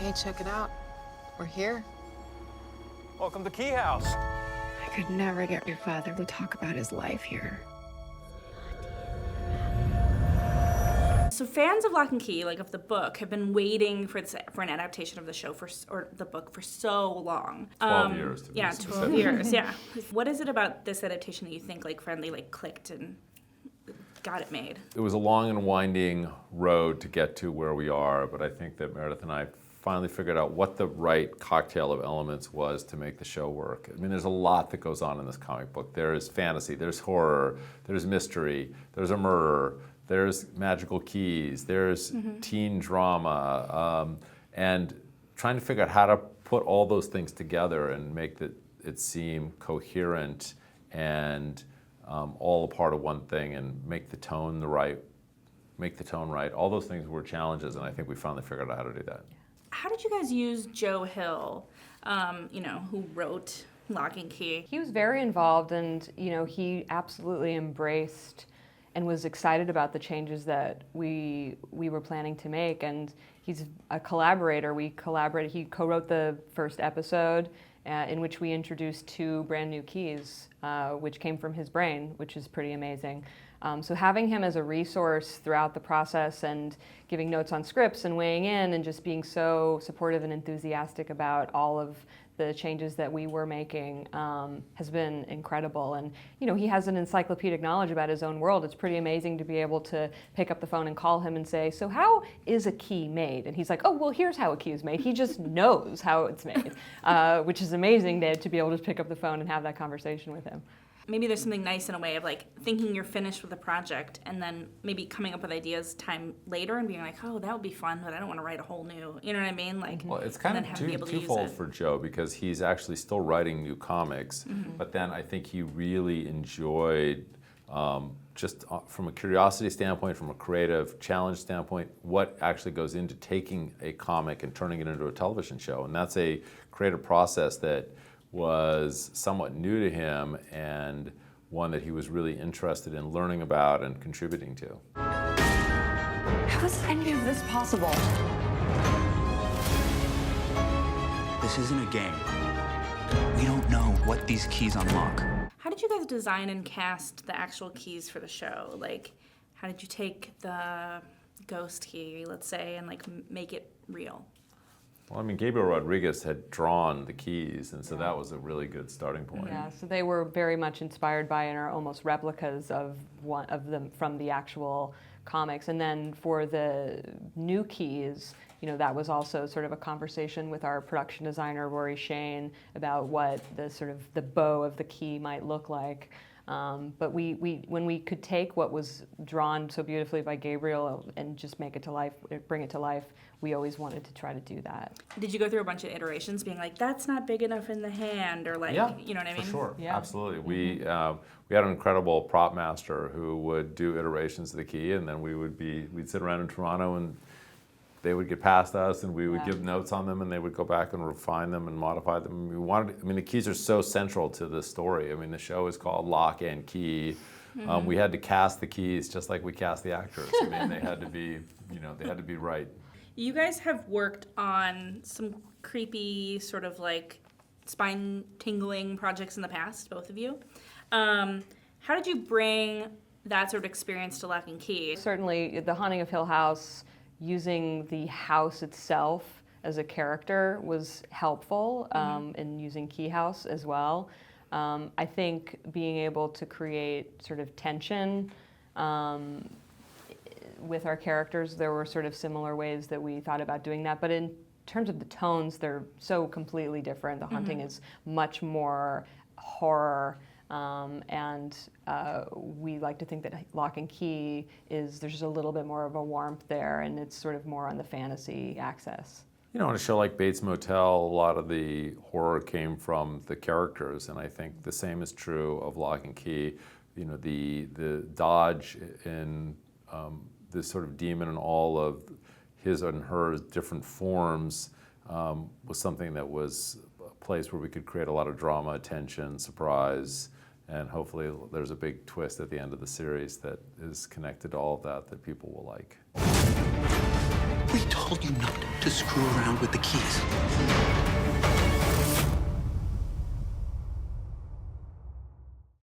Hey, check it out. We're here. Welcome to Key House. I could never get your father to talk about his life here. So fans of Locke and Key, like of the book, have been waiting for an adaptation of the show or the book for so long. 12 years. To be yeah, specific. 12 years. Yeah. What is it about this adaptation that you think like finally like clicked and got it made? It was a long and winding road to get to where we are, but I think that Meredith and I finally figured out what the right cocktail of elements was to make the show work. I mean, there's a lot that goes on in this comic book. There's fantasy, there's horror, there's mystery, there's a murder, there's magical keys, there's teen drama, and trying to figure out how to put all those things together and make it seem coherent and all a part of one thing, and make the tone right. All those things were challenges, and I think we finally figured out how to do that. How did you guys use Joe Hill, who wrote Locke and Key? He was very involved, and he absolutely embraced and was excited about the changes that we were planning to make. And he's a collaborator. We collaborated. He co-wrote the first episode, in which we introduced 2 brand new keys, which came from his brain, which is pretty amazing. So having him as a resource throughout the process and giving notes on scripts and weighing in and just being so supportive and enthusiastic about all of the changes that we were making has been incredible. And he has an encyclopedic knowledge about his own world. It's pretty amazing to be able to pick up the phone and call him and say, so how is a key made? And he's like, oh, well, here's how a key is made. He just knows how it's made, which is amazing to be able to pick up the phone and have that conversation with him. Maybe there's something nice in a way of like thinking you're finished with a project and then maybe coming up with ideas time later and being like, oh, that would be fun, but I don't want to write a whole new, you know what I mean? Like, well, it's kind of twofold for Joe, because he's actually still writing new comics, but then I think he really enjoyed, just from a curiosity standpoint, from a creative challenge standpoint, what actually goes into taking a comic and turning it into a television show. And that's a creative process that was somewhat new to him, and one that he was really interested in learning about and contributing to. How is any of this possible? This isn't a game. We don't know what these keys unlock. How did you guys design and cast the actual keys for the show? Like, how did you take the ghost key, let's say, and like make it real? Well, I mean, Gabriel Rodriguez had drawn the keys, and so that was a really good starting point. Yeah, so they were very much inspired by and are almost replicas of one of them from the actual comics. And then for the new keys, that was also sort of a conversation with our production designer, Rory Shane, about what the sort of the bow of the key might look like. But when we could take what was drawn so beautifully by Gabriel and just make it to life, bring it to life, we always wanted to try to do that. Did you go through a bunch of iterations being like, that's not big enough in the hand, or like, you know what I mean? For sure, yeah. Absolutely. We had an incredible prop master who would do iterations of the key, and then we'd sit around in Toronto and they would get past us, and we would give notes on them, and they would go back and refine them and modify them. The keys are so central to the story. I mean, the show is called Locke and Key. We had to cast the keys just like we cast the actors. I mean, they had to be right. You guys have worked on some creepy, sort of like spine-tingling projects in the past, both of you. How did you bring that sort of experience to Locke and Key? Certainly, The Haunting of Hill House, using the house itself as a character was helpful, in using Key House as well. I think being able to create sort of tension with our characters, there were sort of similar ways that we thought about doing that. But in terms of the tones, they're so completely different. The Haunting is much more horror. And we like to think that Locke and Key there's just a little bit more of a warmth there, and it's sort of more on the fantasy axis. On a show like Bates Motel, a lot of the horror came from the characters, and I think the same is true of Locke and Key. The Dodge in this sort of demon and all of his and her different forms was something that was a place where we could create a lot of drama, tension, surprise, and hopefully there's a big twist at the end of the series that is connected to all of that people will like. We told you not to to screw around with the keys.